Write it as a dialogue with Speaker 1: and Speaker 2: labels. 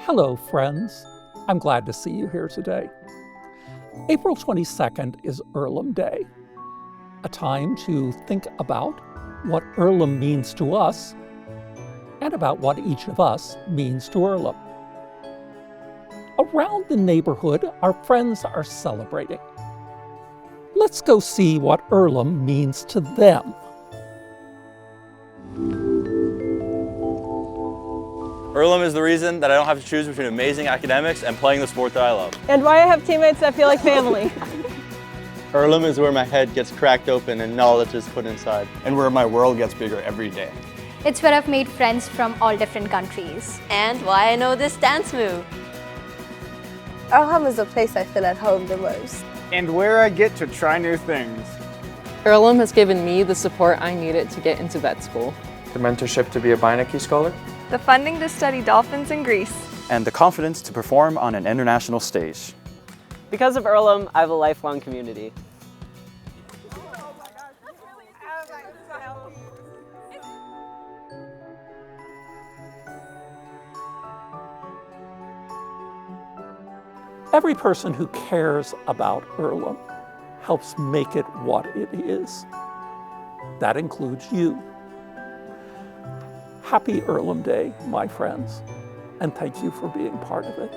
Speaker 1: Hello, friends. I'm glad to see you here today. April 22nd is Earlham Day, a time to think about what Earlham means to us and about what each of us means to Earlham. Around the neighborhood, our friends are celebrating. Let's go see what Earlham means to them.
Speaker 2: Earlham is the reason that I don't have to choose between amazing academics and playing the sport that I love.
Speaker 3: And why I have teammates that feel like family.
Speaker 4: Earlham is where my head gets cracked open and knowledge is put inside.
Speaker 5: And where my world gets bigger every day.
Speaker 6: It's where I've made friends from all different countries.
Speaker 7: And why I know this dance move.
Speaker 8: Earlham is the place I feel at home the most.
Speaker 9: And where I get to try new things.
Speaker 10: Earlham has given me the support I needed to get into vet school.
Speaker 11: The mentorship to be a Beinecke scholar.
Speaker 12: The funding to study dolphins in Greece.
Speaker 13: And the confidence to perform on an international stage.
Speaker 14: Because of Earlham, I have a lifelong community.
Speaker 1: Every person who cares about Earlham helps make it what it is. That includes you. Happy Earlham Day, my friends, and thank you for being part of it.